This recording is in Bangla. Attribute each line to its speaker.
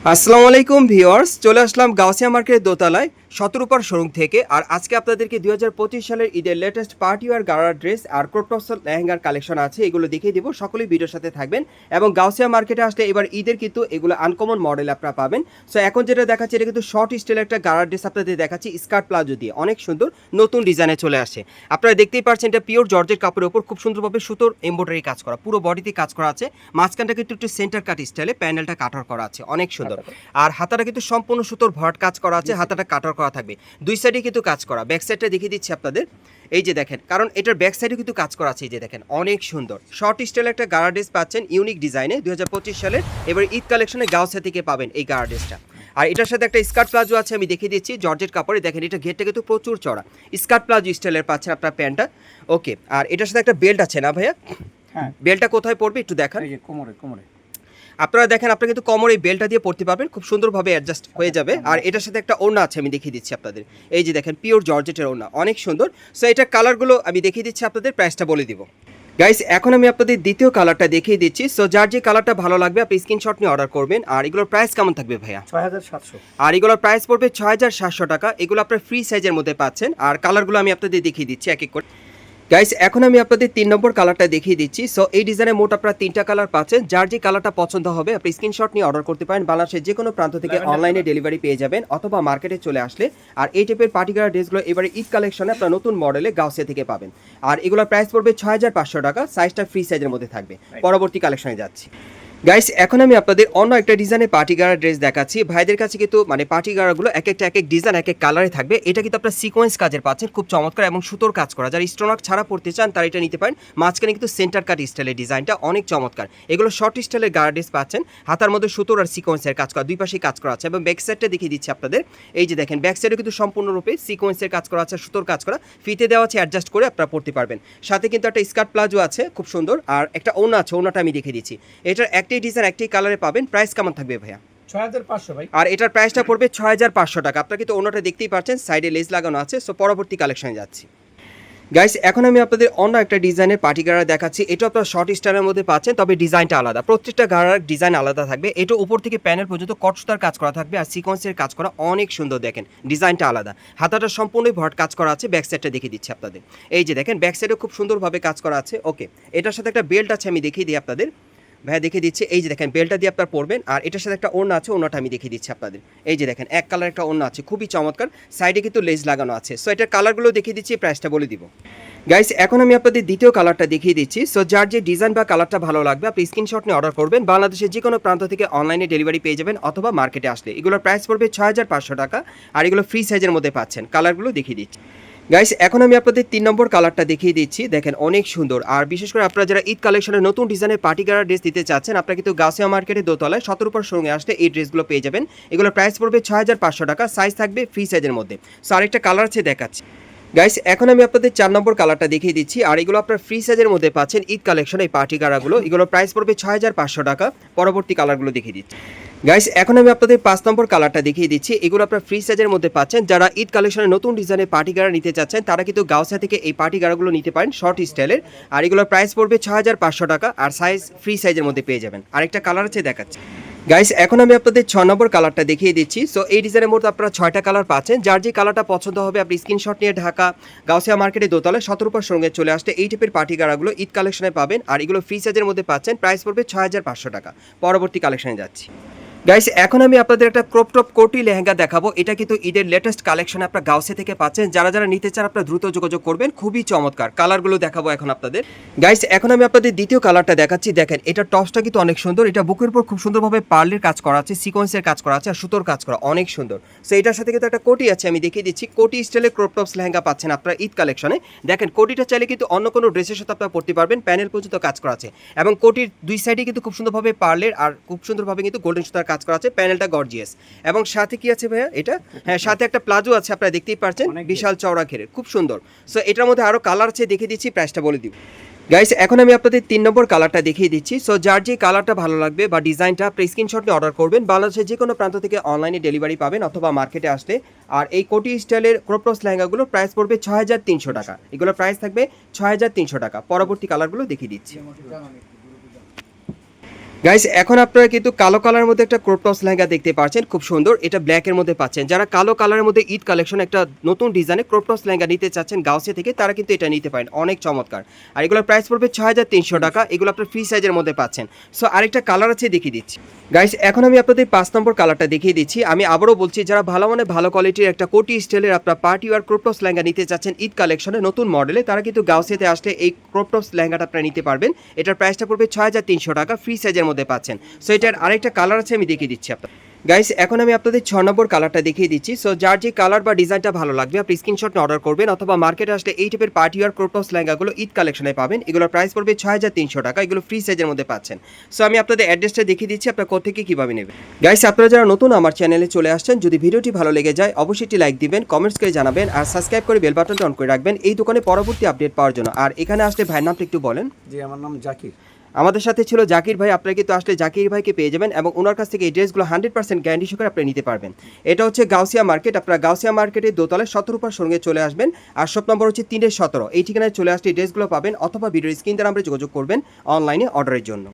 Speaker 1: আসসালামু আলাইকুম ভিউয়ার্স, চলে আসলাম গাউসিয়া মার্কেটের দোতলায় শতরূপার শোরুম থেকে। আর আজকে আপনাদেরকে 2025 সালের ঈদের লেটেস্ট পার্টি ওয়্যার গাড়া ড্রেস আর ক্রপটপস লেহেঙ্গার কালেকশন আছে, এগুলো দেখিয়ে দিব। সকলেই ভিডিওর সাথে থাকবেন এবং গাউসিয়া মার্কেটে আসলে এবার ঈদের কিন্তু এগুলো আনকমন মডেল আপনারা পাবেন। সো এখন যেটা দেখাচ্ছি এটা কিন্তু শর্ট স্টাইলের একটা গাড়া ড্রেস আপনাদের দেখাচ্ছি, স্কার্ট প্লাজো দিয়ে অনেক সুন্দর নতুন ডিজাইনে চলে আসে। আপনারা দেখতেই পাচ্ছেন এটা পিওর জর্জেট কাপড়ের উপর খুব সুন্দরভাবে সুতোর এমব্রয়ডারি কাজ করা, পুরো বডিতে কাজ করা আছে। মাঝখানটা কিন্তু একটু সেন্টার কাট স্টাইলে প্যানেলটা কাটার করা আছে, অনেক সুন্দর। আর হাতাটা কিন্তু সম্পূর্ণ সুতোর ভরাট কাজ করা আছে, হাতাটা কাটার করা থাকবে, দুই সাইডে কিন্তু কাজ করা। ব্যাক সাইডটা দেখিয়ে দিচ্ছি আপনাদের, এই যে দেখেন, কারণ এটার ব্যাক সাইডে কিন্তু কাজ করা আছে। এই যে দেখেন, অনেক সুন্দর শর্ট স্টাইলের একটা গাড়া ড্রেস পাচ্ছেন ইউনিক ডিজাইনে 2025 সালের এবার ঈদ কালেকশনে গাউসিয়া থেকে পাবেন এই গাড়া ড্রেসটা। আর এটার সাথে একটা স্কার্ট প্লাজো আছে, আমি দেখিয়ে দিচ্ছি জর্জেট কাপড়ে। দেখেন এটা ঘেরটা কিন্তু প্রচুর চড়া, স্কার্ট প্লাজো স্টাইলের পাচ্ছেন আপনার প্যান্টটা। ওকে, আর এটার সাথে একটা বেল্ট আছে না ভাইয়া?
Speaker 2: হ্যাঁ,
Speaker 1: বেল্টটা কোথায় পড়বে একটু দেখান।
Speaker 2: এই যে কোমরে কোমরে
Speaker 1: আপনারা দেখেন, আপনারা কিন্তু কমর এই বেল্টটা দিয়ে পড়তে পারবেন, খুব সুন্দরভাবে অ্যাডজাস্ট হয়ে যাবে। আর এটার সাথে একটা ওড়না আছে, আমি দেখিয়ে দিচ্ছি আপনাদের। এই যে দেখেন, পিওর জর্জেটের ওড়না, অনেক সুন্দর। সো এটার কালারগুলো আমি দেখিয়ে দিচ্ছি আপনাদের, প্রাইসটা বলে দিব। গাইস, এখন আমি আপনাদের দ্বিতীয় কালারটা দেখিয়ে দিচ্ছি। সো যার যে কালারটা ভালো লাগবে আপনি স্ক্রিনশট নিয়ে অর্ডার করবেন। আর এগুলোর প্রাইস কেমন থাকবে ভাইয়া?
Speaker 2: 6700।
Speaker 1: আর এগুলোর প্রাইস পড়বে 6700 টাকা। এগুলো আপনার ফ্রি সাইজের মধ্যে পাচ্ছেন। আর কালারগুলো আমি আপনাদের দেখিয়ে দিচ্ছি এক এক করে। গাইস, এখন আমি আপনাদের 3 নম্বর কালারটা দেখিয়ে দিচ্ছি। সো এই ডিজাইনের মোট আপনারা 3টা কালার পাচ্ছেন। যার যে কালারটা পছন্দ হবে আপনি স্ক্রিনশট নিয়ে অর্ডার করতে পারেন। বাংলাদেশের যে কোনো প্রান্ত থেকে অনলাইনে ডেলিভারি পেয়ে যাবেন অথবা মার্কেটে চলে আসলে। আর এই টাইপের পার্টিকুলার ড্রেসগুলো এবারে ঈদ কালেকশনে আপনারা নতুন মডেলে গাউসিয়া থেকে পাবেন। আর এগুলোর প্রাইস পড়বে 6500 টাকা, সাইজটা ফ্রি সাইজের মধ্যে থাকবে। পরবর্তী কালেকশনে যাচ্ছি। গাইস, এখন আমি আপনাদের অন্য একটা ডিজাইনের পার্টি গাড়া ড্রেস দেখাচ্ছি। ভাইদের কাছে কিন্তু মানে পার্টি গাড়াগুলো এক এক ডিজাইন এক এক কালারে থাকবে। এটা কিন্তু আপনার সিকোয়েন্স কাজের পাচ্ছেন, খুব চমৎকার এবং সুতোর কাজ করা। যারা স্টোনার ছাড়া পড়তে চান তারা এটা নিতে পারেন। মাঝখানে কিন্তু সেন্টার কাট স্টাইলের ডিজাইনটা অনেক চমৎকার। এগুলো শর্ট স্টাইলের গাড়া ড্রেস পাচ্ছেন, হাতার মধ্যে সুতোর আর সিকোয়েন্সের কাজ করা, দুই পাশেই কাজ করা আছে। এবং ব্যাক সাইডটা দেখিয়ে দিচ্ছি আপনাদের, এই যে দেখেন ব্যাক সাইডে কিন্তু সম্পূর্ণরূপে সিকোয়েন্সের কাজ করা আছে, সুতোর কাজ করা, ফিতে দেওয়া আছে, অ্যাডজাস্ট করে আপনারা পড়তে পারবেন। সাথে কিন্তু একটা স্কার্ট প্লাজো আছে খুব সুন্দর, আর একটা ওড়না আছে, ওড়নাটা আমি দেখিয়ে দিচ্ছি। এটার একটাই ডিজাইন একটাই কালারে পাবেন। প্রাইস কেমন থাকবে ভাইয়া?
Speaker 2: 6500 ভাই।
Speaker 1: আর এটার প্রাইসটা পড়বে 6500 টাকা। আপনারা কিন্তু অন্যটা দেখতেই পাচ্ছেন, সাইডে লেস লাগানো আছে। সো পরবর্তী কালেকশনে যাচ্ছি। গাইস, এখন আমি আপনাদের অন্য একটা ডিজাইনের পার্টি গাড়া দেখাচ্ছি। এটা আপনারা শর্ট স্টাইলের মধ্যে পাচ্ছেন, তবে ডিজাইনটা আলাদা। প্রত্যেকটা গাড়ার ডিজাইন আলাদা থাকবে। এটা উপর থেকে প্যানেল পর্যন্ত কটসুতার কাজ করা থাকবে আর সিকোয়েন্সের কাজ করা, অনেক সুন্দর। দেখেন ডিজাইনটা আলাদা, হাতাটা সম্পূর্ণই ভরাট কাজ করা আছে। ব্যাক সাইডটা দেখিয়ে দিচ্ছি আপনাদের, এই যে দেখেন ব্যাক সাইডে খুব সুন্দরভাবে কাজ করা আছে। ওকে, এটার সাথে একটা বেল্ট আছে, আমি দেখিয়ে দিই আপনাদের। ভাইয়া দেখিয়ে দিচ্ছি, এই যে দেখেন বেল্টটা দিয়ে আপনার পরবেন। আর এটার সাথে একটা ওড়না আছে, ওড়নাটা আমি দেখিয়ে দিচ্ছি আপনাদের। এই যে দেখেন এক কালার একটা ওড়না আছে, খুবই চমৎকার। সাইডে কিন্তু লেস লাগানো আছে। সো এটার কালারগুলো দেখিয়ে দিচ্ছি, প্রাইসটা বলে দিব। গাইস, এখন আমি আপনাদের দ্বিতীয় কালারটা দেখিয়ে দিচ্ছি। সো যার যে ডিজাইন বা কালারটা ভালো লাগবে আপনি স্ক্রিনশট নিয়ে অর্ডার করবেন। বাংলাদেশের যে কোনো প্রান্ত থেকে অনলাইনে ডেলিভারি পেয়ে যাবেন অথবা মার্কেটে আসলে। এগুলোর প্রাইস পড়বে 6500 টাকা। আর এগুলো ফ্রি সাইজের মধ্যে পাচ্ছেন। কালারগুলো দেখিয়ে দিচ্ছি। গাইস, এখন আমি আপনাদের 3 নম্বর কালারটা দেখিয়ে দিচ্ছি। দেখেন অনেক সুন্দর। আর বিশেষ করে আপনারা যারা ঈদ কালেকশনের নতুন ডিজাইনের পার্টি গাড়া ড্রেস দিতে চাচ্ছেন, আপনারা কিন্তু গাউসিয়া মার্কেটে দোতলায় 17 সঙ্গে আসলে এই ড্রেসগুলো পেয়ে যাবেন। এগুলোর প্রাইস পড়বে 6500 টাকা, সাইজ থাকবে ফ্রি সাইজের মধ্যে। সো আরেকটা কালার আছে দেখাচ্ছি। গাইস, এখন আমি আপনাদের 4 নম্বর কালারটা দেখিয়ে দিচ্ছি। আর এগুলো আপনার ফ্রি সাইজের মধ্যে পাচ্ছেন ঈদ কালেকশন এই পার্টি গাড়াগুলো। এগুলোর প্রাইস পড়বে 6500 টাকা। পরবর্তী কালারগুলো দেখিয়ে দিচ্ছি। গাইস, এখন আমি আপনাদের 5 নম্বর কালারটা দেখিয়ে দিচ্ছি। এগুলো আপনার ফ্রি সাইজের মধ্যে পাচ্ছেন। যারা ঈদ কালেকশনের নতুন ডিজাইনের পার্টি গাড়া নিতে চাচ্ছেন তারা কিন্তু গাউসিয়া থেকে এই পার্টি গাড়াগুলো নিতে পারেন শর্ট স্টাইলের। আর এগুলোর প্রাইস পড়বে 6500 টাকা। আর সাইজ ফ্রি সাইজের মধ্যে পেয়ে যাবেন। আরেকটা কালার আছে দেখাচ্ছি। গাইস, এখন আমি আপনাদের 6 নম্বর কালারটা দেখিয়ে দিচ্ছি। সো এই ডিজাইনের মধ্যে আপনারা 6টা কালার পাচ্ছেন। যার যে কালারটা পছন্দ হবে আপনি স্ক্রিনশট নিয়ে ঢাকা গাউসিয়া মার্কেটে দোতলায় 17 সঙ্গে চলে আসতে এই টাইপের পার্টি গাড়াগুলো ঈদ কালেকশনে পাবেন। আর এগুলো ফ্রি সাইজের মধ্যে পাচ্ছেন। প্রাইস পড়বে 6500 টাকা। পরবর্তী কালেকশনে যাচ্ছি। গাইস, এখন আমি আপনাদের একটা ক্রপ টপ কোটি লেহেঙ্গা দেখাবো। এটা কিন্তু ঈদের লেটেস্ট কালেকশন আপনারা গাউসিয়া থেকে পাচ্ছেন। যারা যারা নিতে চান আপনারা দ্রুত যোগাযোগ করবেন। খুবই চমৎকার কালারগুলো দেখাবো এখন আপনাদের। গাইস, এখন আমি আপনাদের দ্বিতীয় কালারটা দেখাচ্ছি। দেখেন এটা টপসটা কিন্তু অনেক সুন্দর। এটা বুকের উপর খুব সুন্দরভাবে পার্লের কাজ করা আছে, সিকোয়েন্সের কাজ করা আছে আর সুতোর কাজ করা, অনেক সুন্দর। সো এটার সাথে কিন্তু একটা কোটি আছে, আমি দেখিয়ে দিচ্ছি। কোটি স্টাইলের ক্রপ টপস লেহেঙ্গা পাচ্ছেন আপনারা ঈদ কালেকশনে। দেখেন কোটিটা চাইলে কিন্তু অন্য কোনো ড্রেসের সাথে আপনারা পরতে পারবেন। প্যানেল পর্যন্ত কাজ করা আছে এবং কোটির দুই সাইডে কিন্তু খুব সুন্দরভাবে পার্লের আর খুব সুন্দরভাবে কিন্তু গোল্ডেন সুতার কাজ করা আছে। প্যানেলটা গর্জিয়াস এবং সাথে কি আছে ভাইয়া এটা? হ্যাঁ, সাথে একটা প্লাজো আছে, আপনারা দেখতেই পাচ্ছেন, বিশাল চওড়া ঘেরের, খুব সুন্দর। সো এটার মধ্যে আরো কালার আছে, দেখিয়ে দিচ্ছি, প্রাইসটা বলে দিব। গাইস, এখন আমি আপনাদের 3 নম্বর কালারটা দেখিয়ে দিচ্ছি। সো যার যে কালারটা ভালো লাগবে বা ডিজাইনটা আপনি স্ক্রিনশট নিয়ে অর্ডার করবেন। বাংলাদেশের যে কোনো প্রান্ত থেকে অনলাইনে ডেলিভারি পাবেন অথবা মার্কেটে আসলে। আর এই কোটি স্টাইলের ক্রপ টপস লেহেঙ্গাগুলো প্রাইস পড়বে 6300 টাকা। এগুলো প্রাইস থাকবে 6300 টাকা। পরবর্তী কালারগুলো দেখিয়ে দিচ্ছি। গাইস এখন আপনারা কিন্তু কালো কালারের মধ্যে একটা ক্রপ টপস লেহেঙ্গা দেখতে পাচ্ছেন, খুব সুন্দর। এটা ব্ল্যাকের মধ্যে পাচ্ছেন। যারা কালো কালারের মধ্যে ঈদ কালেকশন একটা নতুন ডিজাইনে ক্রপ টপস লেহেঙ্গা নিতে চাচ্ছেন গাউসিয়া থেকে, তারা কিন্তু এটা নিতে পারেন, অনেক চমৎকার। আর এগুলোর প্রাইস পড়বে ৬৩০০ টাকা। এগুলো আপনার ফ্রি সাইজের মধ্যে পাচ্ছেন। সো আরেকটা কালার আছে, দেখিয়ে দিচ্ছি গাইস। এখন আমি আপনাদের ৫ নম্বর কালারটা দেখিয়ে দিচ্ছি। আমি আবারও বলছি, যারা ভালো মানে ভালো কোয়ালিটির একটা কোটি স্টাইলের আপনার party wear crop tops lehenga নিতে চাচ্ছেন ঈদ কালেকশনে নতুন মডেলে, তারা কিন্তু গাউসিয়াতে আসলে এই ক্রপ টপস লেহেঙ্গাটা আপনারা নিতে পারবেন। এটার প্রাইসটা পড়বে ৬৩০০ টাকা, ফ্রি সাইজের মধ্যে পাচ্ছেন। সো এটার আরেকটা কালার আছে, আমি দেখিয়ে দিচ্ছি আপনার গাইস। এখন আমি আপনাদের ৬ নম্বর কালারটা দেখিয়ে দিচ্ছি। সো যার যে কালার বা ডিজাইনটা ভালো লাগবে আপনি স্ক্রিনশট অর্ডার করবেন, অথবা মার্কেটে আসলে এই টাইপের পার্টি ওয়ার ক্রপ টপস লেহেঙ্গাগুলো ঈদ কালেকশনে পাবেন। এগুলোর প্রাইস পড়বে ৬৩০০ টাকা। এগুলো ফ্রি সাইজের মধ্যে পাচ্ছেন। সো আমি আপনাদের অ্যাড্রেসটা দেখিয়ে দিচ্ছি, আপনারা কোথেকে কীভাবে নেবেন। গাইস আপনারা যারা নতুন আমার চ্যানেলে চলে আসছেন, যদি ভিডিওটি ভালো লেগে যায় অবশ্যই একটি লাইক দিবেন, কমেন্টস করে জানাবেন, আর সাবস্ক্রাইব করে বেল বাটনটা অন করে রাখবেন এই দোকানে পরবর্তী আপডেট পাওয়ার জন্য। আর এখানে আসলে ভাইয়ের নামটা একটু বলেন।
Speaker 2: জি, আমার নাম জাকির।
Speaker 1: আমাদের সাথে ছিল জাকির ভাই। আপনারা কিন্তু আসলে জাকির ভাইকে পেয়ে যাবেন এবং ওনার কাছ থেকে এই ড্রেসগুলো 100% গ্যারান্টি সহকারে আপনি নিতে পারবেন। এটা হচ্ছে গাউসিয়া মার্কেট। আপনারা গাউসিয়া মার্কেটের দোতলায় ১৭ সঙ্গে চলে আসবেন। আর শপ নম্বর হচ্ছে ৩-১৭। এই ঠিকানায় চলে আসলে এই ড্রেসগুলো পাবেন, অথবা ভিডিওর স্ক্রিন দ্বারা আমরা যোগাযোগ করবেন অনলাইনে অর্ডারের জন্য।